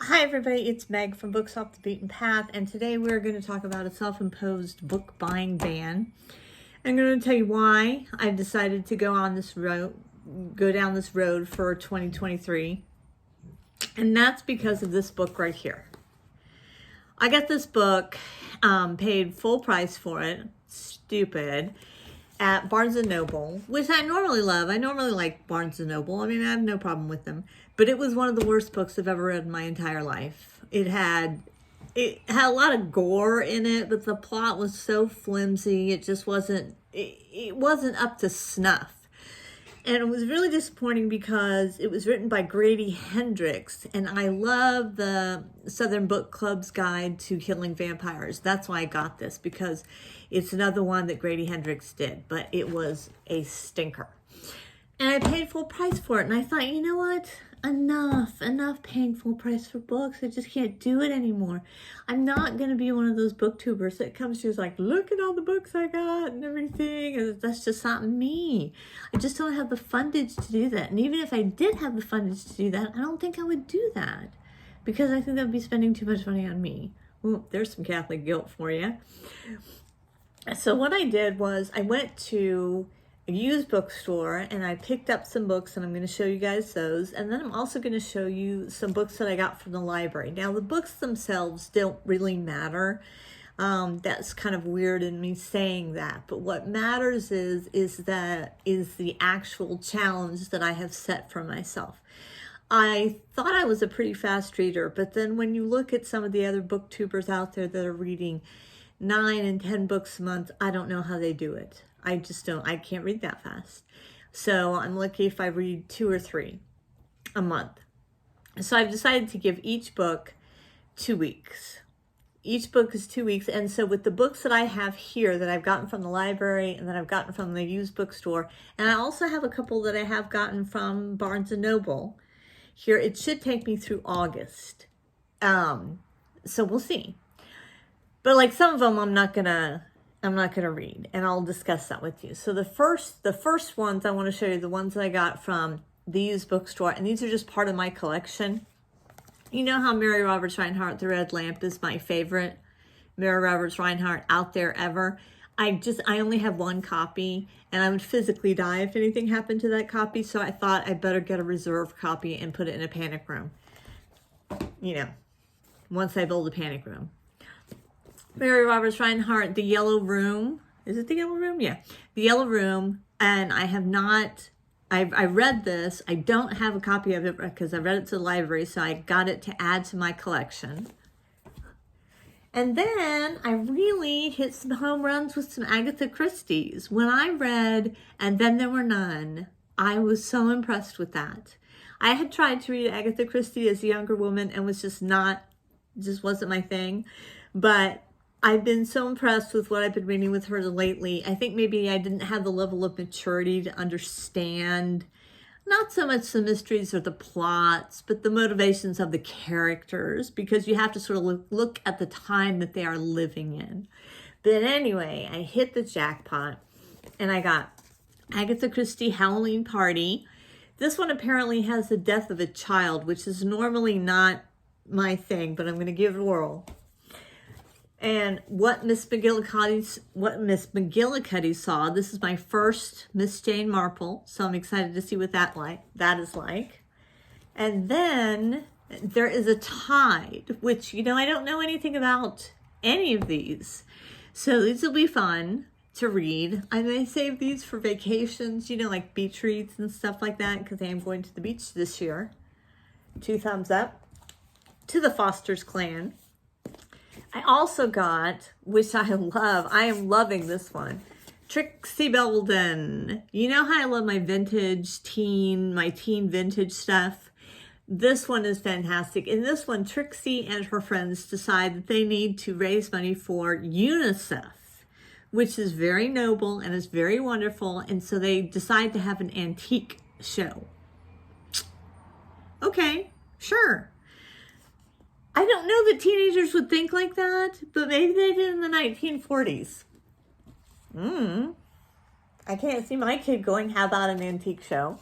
Hi everybody, it's Meg from Books Off the Beaten Path, and today we're going to talk about a self-imposed book buying ban. I'm going to tell you why I've decided to go down this road for 2023, and that's because of this book right here. I got this book, paid full price for it, stupid, at Barnes & Noble, which I normally love. I normally like Barnes & Noble. I mean, I have no problem with them. But it was one of the worst books I've ever read in my entire life. It had a lot of gore in it, but the plot was so flimsy. It just wasn't, it wasn't up to snuff. And it was really disappointing because it was written by Grady Hendrix, and I love the Southern Book Club's Guide to Killing Vampires. That's why I got this, because it's another one that Grady Hendrix did, but it was a stinker. And I paid full price for it, and I thought, you know what? Enough paying full price for books. I just can't do it anymore. I'm not going to be one of those booktubers that comes to you like, look at all the books I got and everything. And that's just not me. I just don't have the fundage to do that. And even if I did have the fundage to do that, I don't think I would do that because I think that would be spending too much money on me. Well, there's some Catholic guilt for you. So what I did was I went to a used bookstore and I picked up some books, and I'm going to show you guys those. And then I'm also going to show you some books that I got from the library. Now, the books themselves don't really matter. That's kind of weird in me saying that. But what matters is the actual challenge that I have set for myself. I thought I was a pretty fast reader, but then when you look at some of the other booktubers out there that are reading 9 and 10 books a month, I don't know how they do it. I just don't. I can't read that fast. So I'm lucky if I read 2 or 3 a month. So I've decided to give each book 2 weeks. Each book is 2 weeks. And so with the books that I have here that I've gotten from the library and that I've gotten from the used bookstore, and I also have a couple that I have gotten from Barnes & Noble, here it should take me through August. So we'll see. But like some of them I'm not gonna read, and I'll discuss that with you. So the first ones I want to show you, the ones that I got from the used bookstore, and these are just part of my collection. You know how Mary Roberts Rinehart, The Red Lamp, is my favorite Mary Roberts Rinehart out there ever. I only have one copy, and I would physically die if anything happened to that copy, so I thought I'd better get a reserve copy and put it in a panic room. You know, once I build a panic room. Mary Roberts Rinehart, The Yellow Room. Is it The Yellow Room? Yeah. The Yellow Room. And I have not, I read this. I don't have a copy of it because I read it to the library, so I got it to add to my collection. And then I really hit some home runs with some Agatha Christie's. When I read And Then There Were None, I was so impressed with that. I had tried to read Agatha Christie as a younger woman and was just wasn't my thing. But I've been so impressed with what I've been reading with her lately. I think maybe I didn't have the level of maturity to understand not so much the mysteries or the plots, but the motivations of the characters, because you have to sort of look at the time that they are living in. But anyway, I hit the jackpot and I got Agatha Christie Halloween Party. This one apparently has the death of a child, which is normally not my thing, but I'm going to give it a whirl. And what Miss McGillicuddy saw. This is my first Miss Jane Marple, so I'm excited to see what that is like. And then there is a Tide, which, you know, I don't know anything about any of these. So these will be fun to read. I may save these for vacations, you know, like beach reads and stuff like that, because I am going to the beach this year. 2 thumbs up to the Foster's Clan. I also got, which I love, I am loving this one, Trixie Belden. You know how I love my teen vintage stuff? This one is fantastic. In this one, Trixie and her friends decide that they need to raise money for UNICEF, which is very noble and is very wonderful. And so they decide to have an antique show. Okay, sure. I don't know that teenagers would think like that, but maybe they did in the 1940s. I can't see my kid going, how about an antique show?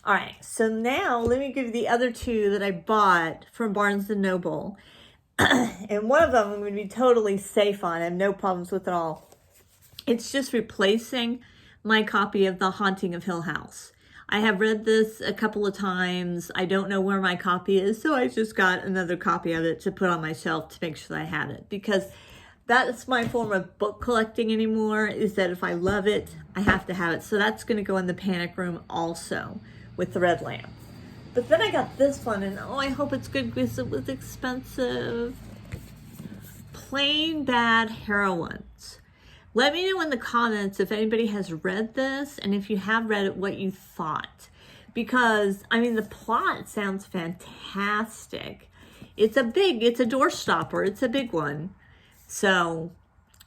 All right, so now let me give you the other two that I bought from Barnes & Noble. And one of them I'm going to be totally safe on. I have no problems with at all. It's just replacing my copy of The Haunting of Hill House. I have read this a couple of times. I don't know where my copy is, so I just got another copy of it to put on my shelf to make sure that I had it. Because that's my form of book collecting anymore, is that if I love it, I have to have it. So that's going to go in the panic room also with the red lamp. But then I got this one, and oh, I hope it's good because it was expensive. Plain Bad Heroines. Let me know in the comments if anybody has read this, and if you have read it, what you thought. Because, I mean, the plot sounds fantastic. It's a door stopper. It's a big one. So,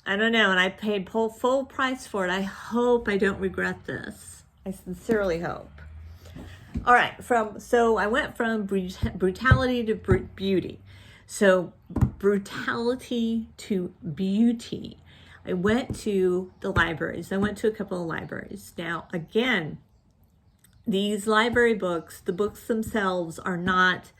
I don't know, and I paid full price for it. I hope I don't regret this. I sincerely hope. All right, so I went from brutality to beauty. So, brutality to beauty. I went to the libraries. I went to a couple of libraries. Now, again, these library books, the books themselves are not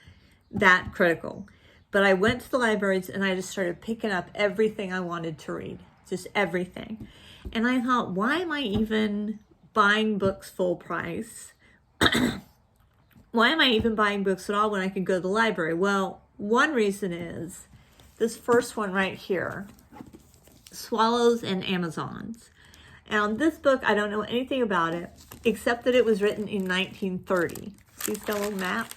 that critical. But I went to the libraries and I just started picking up everything I wanted to read. Just everything. And I thought, why am I even buying books full price? Why am I even buying books at all when I can go to the library? Well, one reason is this first one right here, Swallows and Amazons. And this book, I don't know anything about it, except that it was written in 1930. See, it's got a little map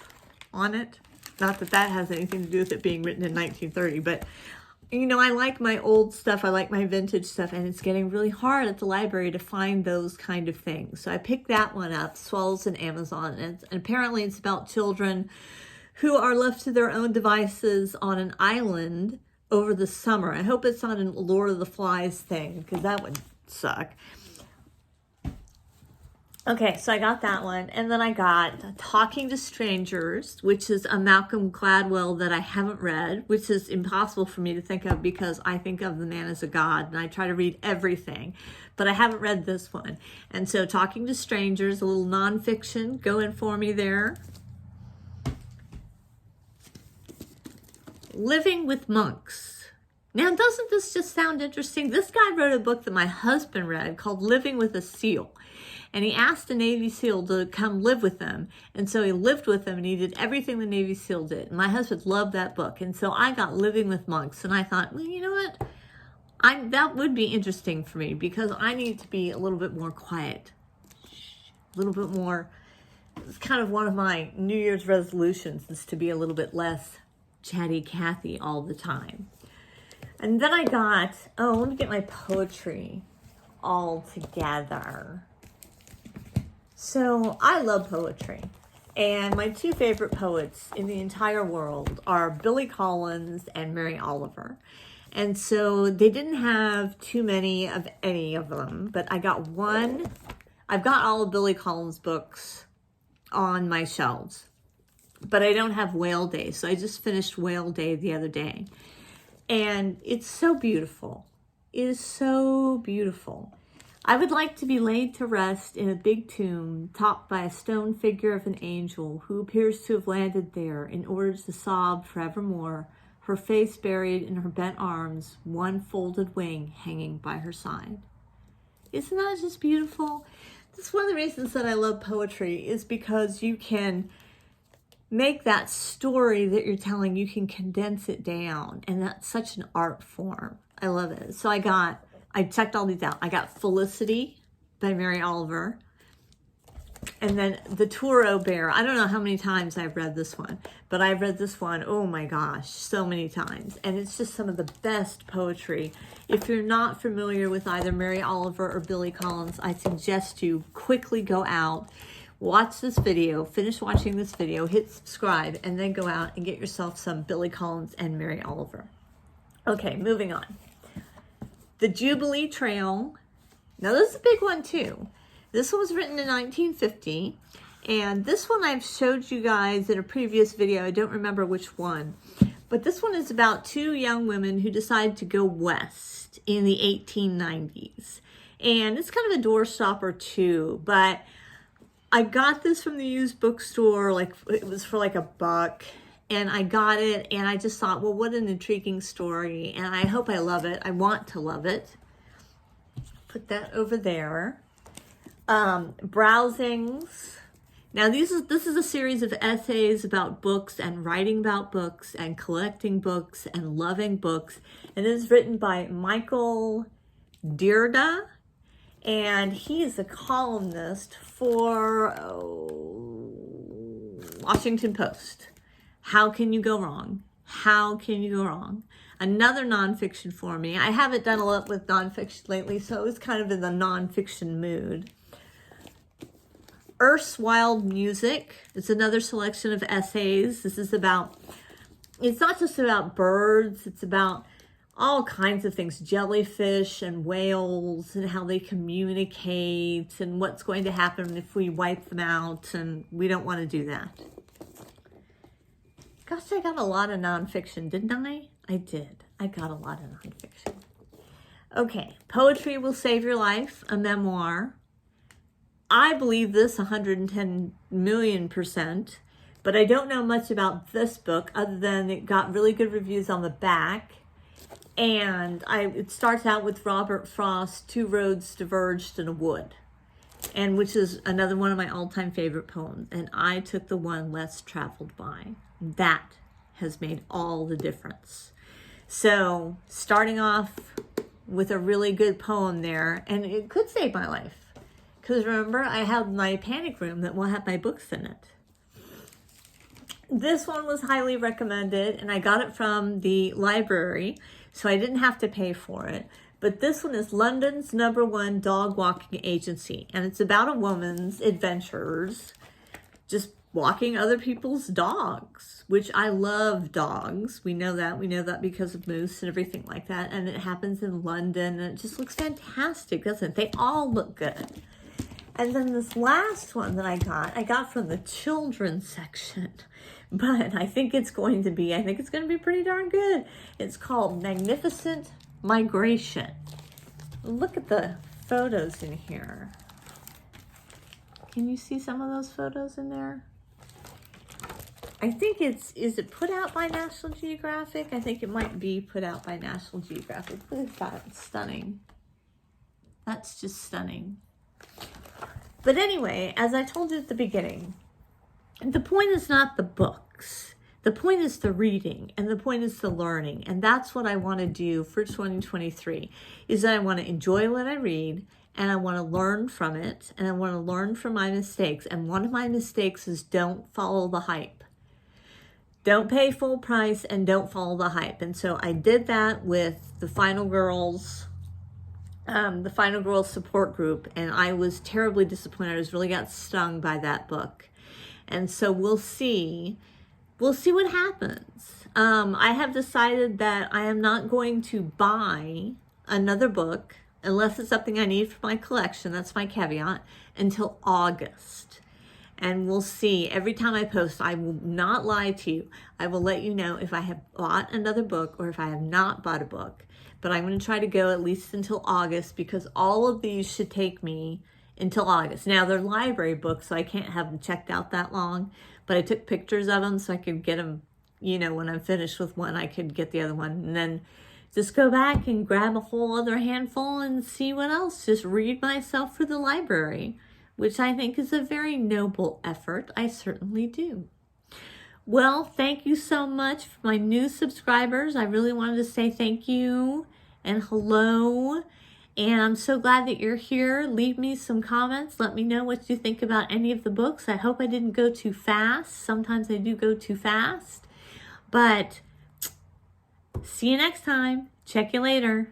on it. Not that that has anything to do with it being written in 1930, but, you know, I like my old stuff. I like my vintage stuff, and it's getting really hard at the library to find those kind of things. So I picked that one up, Swallows and Amazon, and apparently it's about children who are left to their own devices on an island over the summer. I hope it's not a Lord of the Flies thing, because that would suck. Okay, so I got that one, and then I got Talking to Strangers, which is a Malcolm Gladwell that I haven't read, which is impossible for me to think of because I think of the man as a god, and I try to read everything, but I haven't read this one. And so Talking to Strangers, a little nonfiction, go in for me there. Living with Monks. Now, doesn't this just sound interesting? This guy wrote a book that my husband read called Living with a Seal. And he asked a Navy SEAL to come live with him. And so he lived with him and he did everything the Navy SEAL did. And my husband loved that book. And so I got Living with Monks. And I thought, well, you know what? That would be interesting for me because I need to be a little bit more quiet. A little bit more. It's kind of one of my New Year's resolutions is to be a little bit less chatty Cathy all the time. And then I got, let me get my poetry all together. So I love poetry, and my two favorite poets in the entire world are Billy Collins and Mary Oliver. And so they didn't have too many of any of them, but I got one. I've got all of Billy Collins' books on my shelves, but I don't have Whale Day. So I just finished Whale Day the other day, and it's so beautiful. It is so beautiful. I would like to be laid to rest in a big tomb topped by a stone figure of an angel who appears to have landed there in order to sob forevermore, her face buried in her bent arms, one folded wing hanging by her side. Isn't that just beautiful? That's one of the reasons that I love poetry is because you can make that story that you're telling, you can condense it down, and that's such an art form. I love it. So I checked all these out. I got Felicity by Mary Oliver. And then The Taureau Bear. I don't know how many times I've read this one, but I've read this one, oh my gosh, so many times. And it's just some of the best poetry. If you're not familiar with either Mary Oliver or Billy Collins, I suggest you quickly go out, watch this video, finish watching this video, hit subscribe, and then go out and get yourself some Billy Collins and Mary Oliver. Okay, moving on. The Jubilee Trail. Now this is a big one too. This one was written in 1950, and this one I've showed you guys in a previous video. I don't remember which one, but this one is about two young women who decide to go west in the 1890s. And it's kind of a door stopper too, but I got this from the used bookstore, like it was for like $1. And I got it and I just thought, well, what an intriguing story. And I hope I love it. I want to love it. Put that over there. Browsings. Now this is a series of essays about books and writing about books and collecting books and loving books. And it is written by Michael Dyrda. And he is a columnist for Washington Post. How can you go wrong? How can you go wrong? Another nonfiction for me. I haven't done a lot with nonfiction lately, so I was kind of in the nonfiction mood. Earth's Wild Music. It's another selection of essays. This is about, it's not just about birds, it's about all kinds of things, jellyfish and whales and how they communicate and what's going to happen if we wipe them out, and we don't want to do that. Gosh, I got a lot of nonfiction, didn't I? I did. I got a lot of nonfiction. Okay, Poetry Will Save Your Life, a memoir. I believe this 110 million %, but I don't know much about this book other than it got really good reviews on the back. And it starts out with Robert Frost, Two Roads Diverged in a Wood, and which is another one of my all-time favorite poems. And I took the one Less Traveled By. That has made all the difference. So starting off with a really good poem there, and it could save my life. Because remember, I have my panic room that will have my books in it. This one was highly recommended, and I got it from the library, so I didn't have to pay for it. But this one is London's #1 dog walking agency, and it's about a woman's adventures just walking other people's dogs, which I love dogs. We know that because of Moose and everything like that, and it happens in London, and it just looks fantastic, doesn't it? They all look good. And then this last one that I got from the children's section, but I think it's going to be pretty darn good. It's called Magnificent Migration. Look at the photos in here. Can you see some of those photos in there? I think is it put out by National Geographic? I think it might be put out by National Geographic. Look at that, it's stunning. That's just stunning. But anyway, as I told you at the beginning, the point is not the books. The point is the reading, and the point is the learning. And that's what I want to do for 2023, is that I want to enjoy what I read, and I want to learn from it, and I want to learn from my mistakes. And one of my mistakes is don't follow the hype. Don't pay full price and don't follow the hype. And so I did that with the Final Girls support group, and I was terribly disappointed. I really got stung by that book. And so we'll see what happens. I have decided that I am not going to buy another book unless it's something I need for my collection. That's my caveat, until August. And we'll see. Every time I post, I will not lie to you. I will let you know if I have bought another book or if I have not bought a book. But I'm going to try to go at least until August, because all of these should take me until August. Now, they're library books, so I can't have them checked out that long. But I took pictures of them so I could get them, when I'm finished with one, I could get the other one. And then just go back and grab a whole other handful and see what else. Just read myself for the library, which I think is a very noble effort. I certainly do. Well, thank you so much for my new subscribers. I really wanted to say thank you and hello. And I'm so glad that you're here. Leave me some comments. Let me know what you think about any of the books. I hope I didn't go too fast. Sometimes I do go too fast. But see you next time. Check you later.